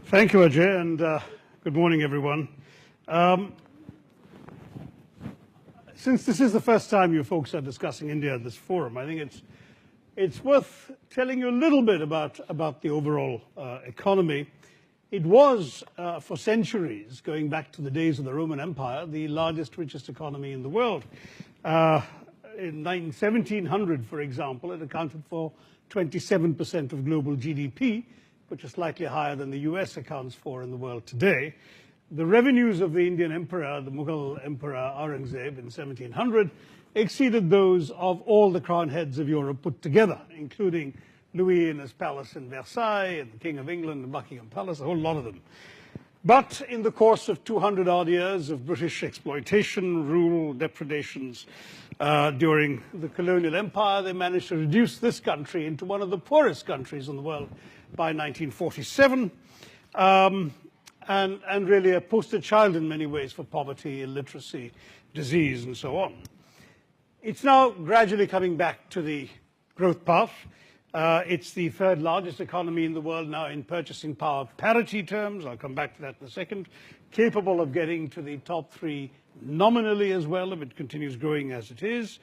Thank you, Ajay, and good morning, everyone. Since this is the first time you folks are discussing India at this forum, I think it's worth telling you a little bit about the overall economy. It was, for centuries, going back to the days of the Roman Empire, the largest, richest economy in the world. In 1700, for example, it accounted for 27% of global GDP, which is slightly higher than the US accounts for in the world today. The revenues of the Indian emperor, the Mughal emperor Aurangzeb in 1700, exceeded those of all the crown heads of Europe put together, including Louis in his palace in Versailles, and the King of England in Buckingham Palace, a whole lot of them. But in the course of 200-odd years of British exploitation, rule, depredations during the colonial empire, they managed to reduce this country into one of the poorest countries in the world by 1947, and really a poster child in many ways for poverty, illiteracy, disease, and so on. It's now gradually coming back to the growth path. It's the third largest economy in the world now in purchasing power parity terms. I'll come back to that in a second. Capable of getting to the top three nominally as well, if it continues growing as it is.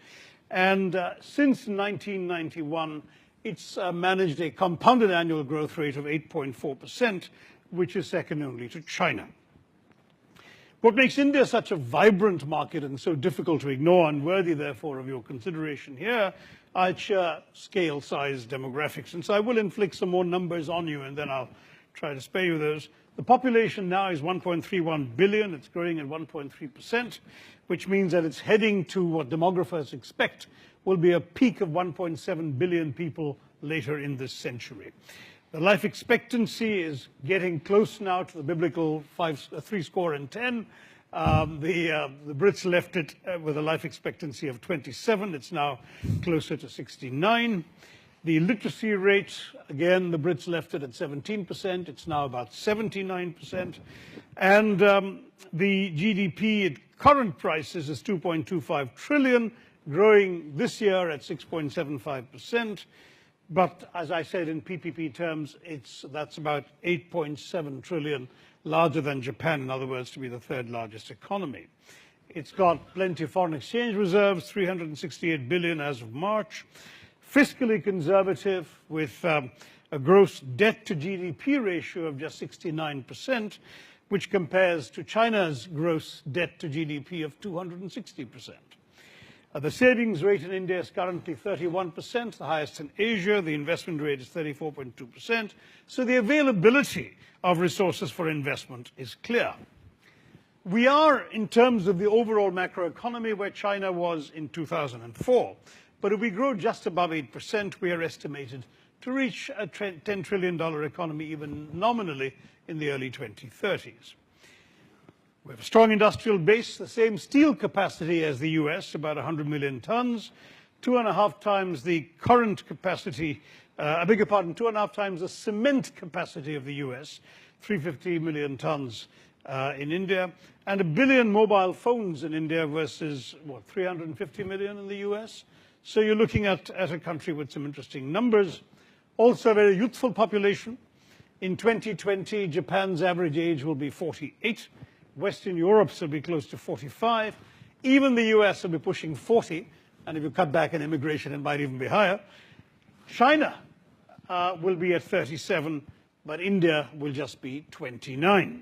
And since 1991, it's managed a compounded annual growth rate of 8.4%, which is second only to China. What makes India such a vibrant market and so difficult to ignore, and worthy, therefore, of your consideration here, are its scale, size, demographics. And so I will inflict some more numbers on you, and then I'll try to spare you those. The population now is 1.31 billion. It's growing at 1.3%, which means that it's heading to what demographers expect will be a peak of 1.7 billion people later in this century. The life expectancy is getting close now to the biblical 70. The Brits left it with a life expectancy of 27. It's now closer to 69. The literacy rate, again, the Brits left it at 17%. It's now about 79%. And the GDP at current prices is 2.25 trillion, growing this year at 6.75%. But as I said, in PPP terms, that's about 8.7 trillion, larger than Japan, in other words, to be the third largest economy. It's got plenty of foreign exchange reserves, 368 billion as of March. Fiscally conservative, with a gross debt to GDP ratio of just 69%, which compares to China's gross debt to GDP of 260%. The savings rate in India is currently 31%, the highest in Asia. The investment rate is 34.2%. So the availability of resources for investment is clear. We are, in terms of the overall macroeconomy, where China was in 2004. But if we grow just above 8%, we are estimated to reach a $10 trillion economy, even nominally, in the early 2030s. We have a strong industrial base, the same steel capacity as the US, about 100 million tons, 2.5 times the current capacity, 2.5 times the cement capacity of the US, 350 million tons in India, and 1 billion mobile phones in India versus, 350 million in the US. So you're looking at a country with some interesting numbers. Also a very youthful population. In 2020, Japan's average age will be 48. Western Europe's will be close to 45. Even the US will be pushing 40. And if you cut back on immigration, it might even be higher. China will be at 37, but India will just be 29.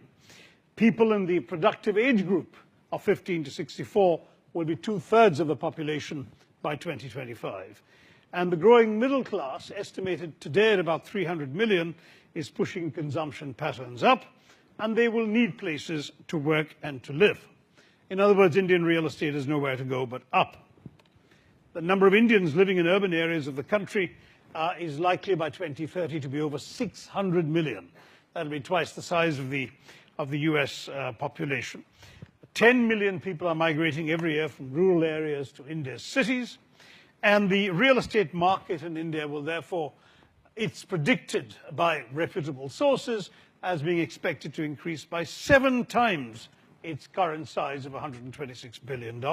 People in the productive age group of 15 to 64 will be 2/3 of the population by 2025. And the growing middle class, estimated today at about 300 million, is pushing consumption patterns up, and they will need places to work and to live. In other words, Indian real estate is nowhere to go but up. The number of Indians living in urban areas of the country is likely by 2030 to be over 600 million. That'll be twice the size of the US population. 10 million people are migrating every year from rural areas to India's cities. And the real estate market in India will therefore, it's predicted by reputable sources, as being expected to increase by 7 times its current size of $126 billion.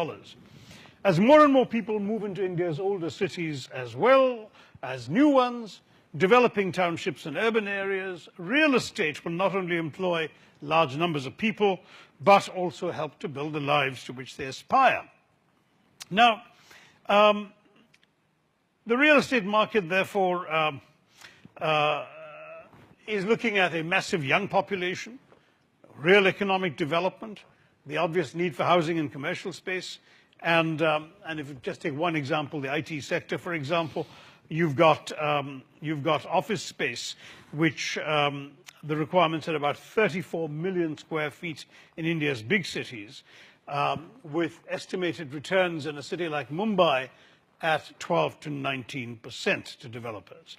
As more and more people move into India's older cities as well as new ones, developing townships and urban areas. Real estate will not only employ large numbers of people, but also help to build the lives to which they aspire. Now, the real estate market, therefore, is looking at a massive young population, real economic development, the obvious need for housing and commercial space, and if you just take one example, the IT sector, for example, you've got office space, which the requirements are about 34 million square feet in India's big cities, with estimated returns in a city like Mumbai at 12 to 19% to developers.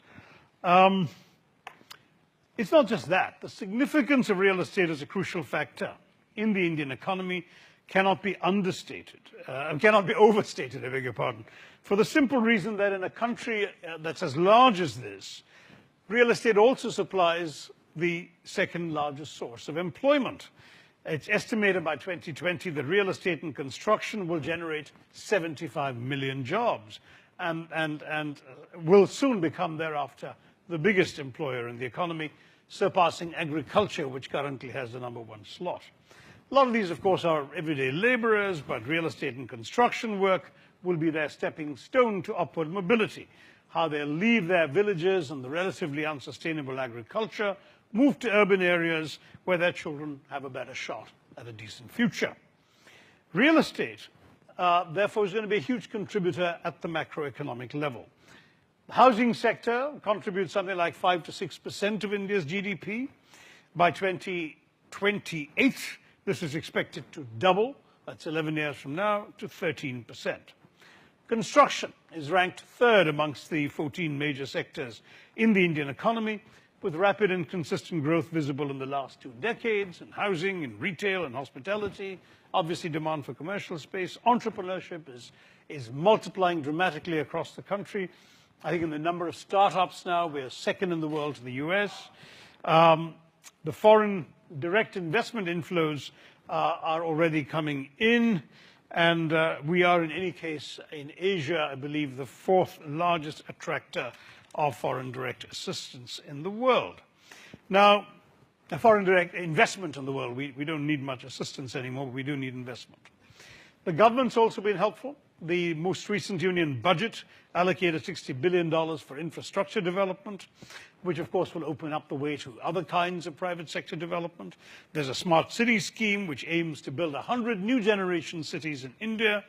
It's not just that. The significance of real estate as a crucial factor in the Indian economy cannot be understated, cannot be overstated, I beg your pardon, for the simple reason that in a country that's as large as this, real estate also supplies the second largest source of employment. It's estimated by 2020 that real estate and construction will generate 75 million jobs and will soon become thereafter the biggest employer in the economy, surpassing agriculture, which currently has the #1 slot. A lot of these, of course, are everyday laborers, but real estate and construction work will be their stepping stone to upward mobility. How they'll leave their villages and the relatively unsustainable agriculture, move to urban areas where their children have a better shot at a decent future. Real estate, therefore, is going to be a huge contributor at the macroeconomic level. The housing sector contributes something like 5 to 6% of India's GDP. By 2028, this is expected to double, that's 11 years from now, to 13%. Construction is ranked third amongst the 14 major sectors in the Indian economy, with rapid and consistent growth visible in the last 2 decades in housing, in retail and hospitality. Obviously, demand for commercial space. Entrepreneurship is multiplying dramatically across the country. I think in the number of startups now, we're second in the world to the US. The foreign direct investment inflows are already coming in, and we are, in any case, in Asia, I believe, the 4th largest attractor of foreign direct assistance in the world. Now, foreign direct investment in the world, we don't need much assistance anymore, but we do need investment. The government's also been helpful. The most recent union budget allocated $60 billion for infrastructure development, which of course will open up the way to other kinds of private sector development. There's a smart city scheme which aims to build 100 new generation cities in India,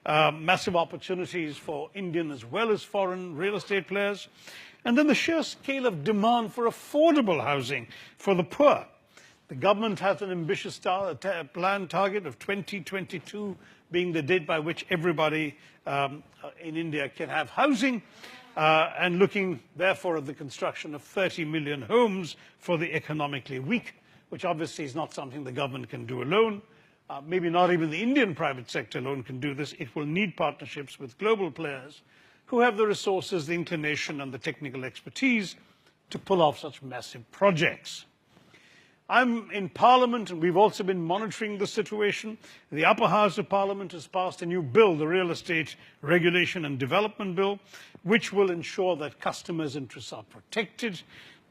massive opportunities for Indian as well as foreign real estate players. And then the sheer scale of demand for affordable housing for the poor. The government has an ambitious plan target of 2022 being the date by which everybody in India can have housing, and looking, therefore, at the construction of 30 million homes for the economically weak, which obviously is not something the government can do alone. Maybe not even the Indian private sector alone can do this. It will need partnerships with global players who have the resources, the inclination, and the technical expertise to pull off such massive projects. I'm in Parliament, and we've also been monitoring the situation. The upper house of Parliament has passed a new bill, the Real Estate Regulation and Development Bill, which will ensure that customers' interests are protected,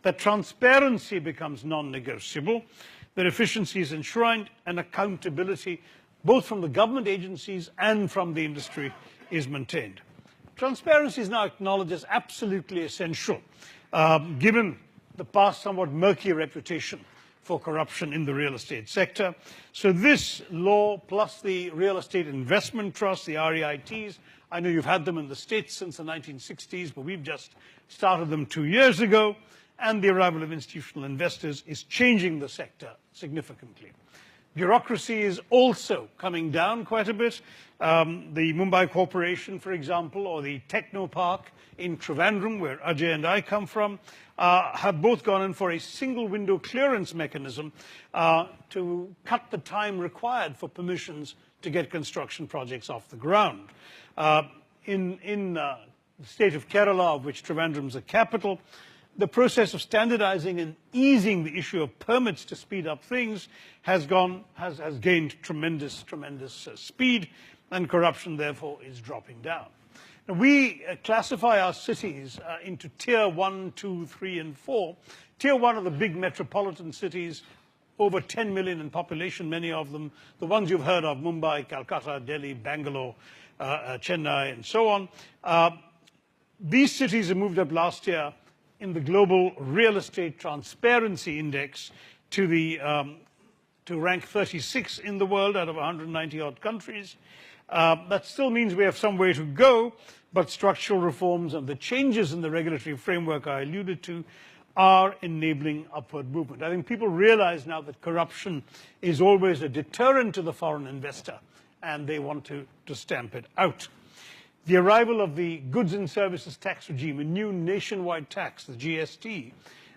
that transparency becomes non-negotiable, that efficiency is enshrined, and accountability, both from the government agencies and from the industry, is maintained. Transparency is now acknowledged as absolutely essential, given the past somewhat murky reputation for corruption in the real estate sector. So this law, plus the Real Estate Investment Trust, the REITs, I know you've had them in the States since the 1960s, but we've just started them 2 years ago, and the arrival of institutional investors is changing the sector significantly. Bureaucracy is also coming down quite a bit. The Mumbai Corporation, for example, or the Technopark in Trivandrum, where Ajay and I come from, have both gone in for a single window clearance mechanism to cut the time required for permissions to get construction projects off the ground. In the state of Kerala, of which Trivandrum is a capital, the process of standardizing and easing the issue of permits to speed up things has gained tremendous speed, and corruption, therefore, is dropping down. Now, we classify our cities into tier 1, 2, 3, and 4. Tier 1 are the big metropolitan cities, over 10 million in population, many of them. The ones you've heard of, Mumbai, Calcutta, Delhi, Bangalore, Chennai, and so on. These cities have moved up last year in the global real estate transparency index to rank 36 in the world out of 190 odd countries. That still means we have some way to go, but structural reforms and the changes in the regulatory framework I alluded to are enabling upward movement. I think people realize now that corruption is always a deterrent to the foreign investor, and they want to stamp it out. The arrival of the goods and services tax regime, a new nationwide tax, the GST,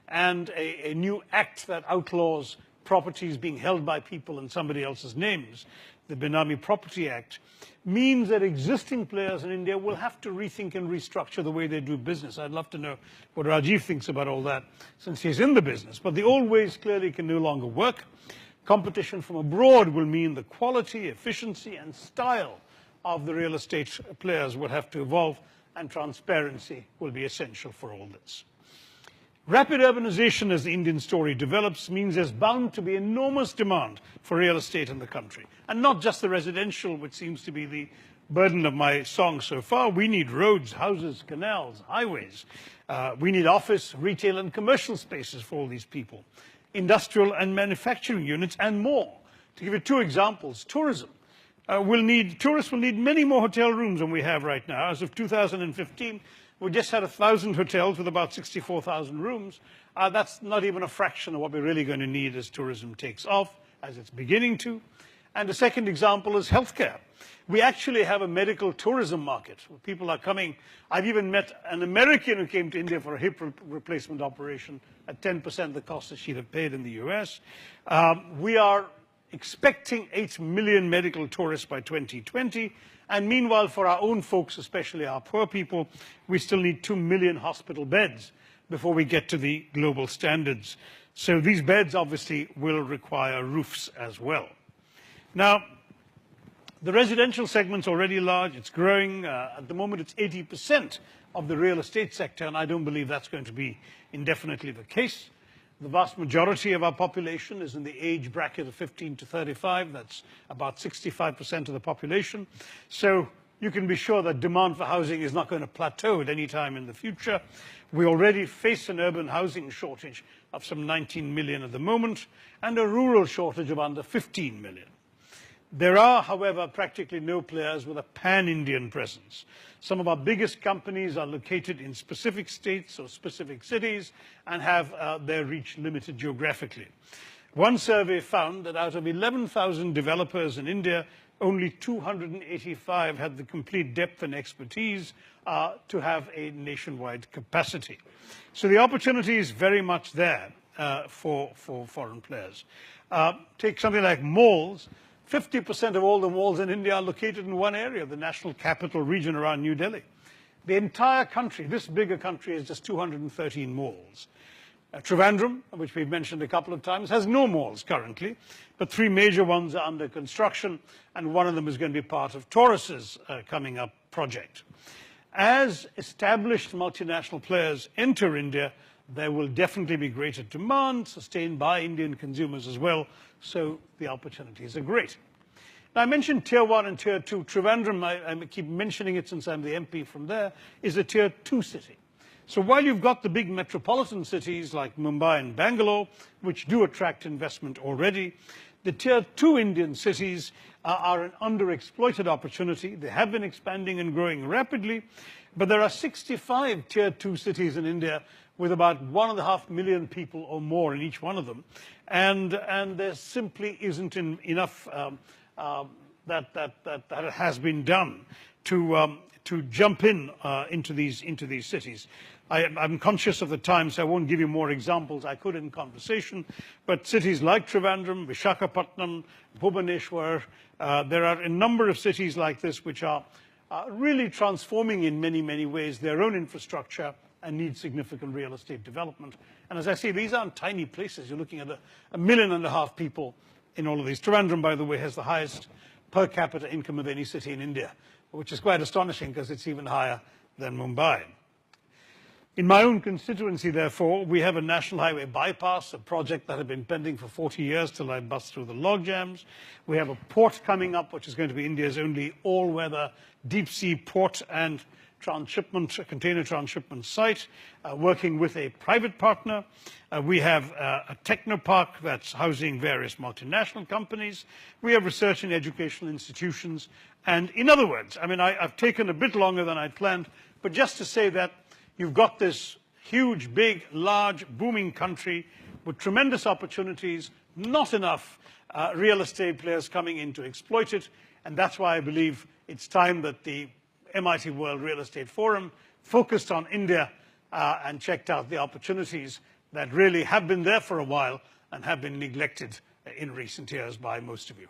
and a new act that outlaws properties being held by people in somebody else's names, the Benami Property Act, means that existing players in India will have to rethink and restructure the way they do business. I'd love to know what Rajiv thinks about all that, since he's in the business. But the old ways clearly can no longer work. Competition from abroad will mean the quality, efficiency, and style of the real estate players will have to evolve, and transparency will be essential for all this. Rapid urbanization, as the Indian story develops, means there's bound to be enormous demand for real estate in the country. And not just the residential, which seems to be the burden of my song so far. We need roads, houses, canals, highways. We need office, retail, and commercial spaces for all these people. Industrial and manufacturing units, and more. To give you two examples, tourism. Tourists will need many more hotel rooms than we have right now. As of 2015, we just had 1,000 hotels with about 64,000 rooms. That's not even a fraction of what we're really going to need as tourism takes off, as it's beginning to. And the second example is healthcare. We actually have a medical tourism market. People are coming. I've even met an American who came to India for a hip replacement operation at 10% the cost that she'd have paid in the US. We are expecting 8 million medical tourists by 2020. And meanwhile, for our own folks, especially our poor people, we still need 2 million hospital beds before we get to the global standards. So these beds obviously will require roofs as well. Now, the residential segment's already large. It's growing. At the moment, it's 80% of the real estate sector, and I don't believe that's going to be indefinitely the case. The vast majority of our population is in the age bracket of 15 to 35. That's about 65% of the population. So you can be sure that demand for housing is not going to plateau at any time in the future. We already face an urban housing shortage of some 19 million at the moment, and a rural shortage of under 15 million. There are, however, practically no players with a pan-Indian presence. Some of our biggest companies are located in specific states or specific cities and have their reach limited geographically. One survey found that out of 11,000 developers in India, only 285 had the complete depth and expertise to have a nationwide capacity. So the opportunity is very much there for foreign players. Take something like malls. 50% of all the malls in India are located in one area, the national capital region around New Delhi. The entire country, this bigger country, has just 213 malls. Trivandrum, which we've mentioned a couple of times, has no malls currently, but 3 major ones are under construction, and one of them is going to be part of Taurus's coming up project. As established multinational players enter India, there will definitely be greater demand, sustained by Indian consumers as well, so the opportunities are great. Now, I mentioned Tier 1 and Tier 2. Trivandrum, I keep mentioning it since I'm the MP from there, is a Tier 2 city. So while you've got the big metropolitan cities like Mumbai and Bangalore, which do attract investment already, the Tier 2 Indian cities are an underexploited opportunity. They have been expanding and growing rapidly, but there are 65 Tier 2 cities in India with about 1.5 million people or more in each one of them. And there simply isn't enough that has been done to jump into these cities. I'm conscious of the time, so I won't give you more examples. I could in conversation, but cities like Trivandrum, Visakhapatnam, Bhubaneswar, there are a number of cities like this which are really transforming in many, many ways their own infrastructure and need significant real estate development. And as I say, these aren't tiny places. You're looking at 1.5 million people in all of these. Trivandrum, by the way, has the highest per capita income of any city in India. which is quite astonishing because it's even higher than Mumbai. In my own constituency, therefore, we have a national highway bypass, a project that had been pending for 40 years till I bust through the log jams. We have a port coming up, which is going to be India's only all-weather deep-sea port and container transshipment site, working with a private partner. We have a technopark that's housing various multinational companies. We have research and educational institutions. And in other words, I mean, I've taken a bit longer than I'd planned, but just to say that you've got this huge, big, large, booming country with tremendous opportunities, not enough real estate players coming in to exploit it. And that's why I believe it's time that the MIT World Real Estate Forum focused on India and checked out the opportunities that really have been there for a while and have been neglected in recent years by most of you.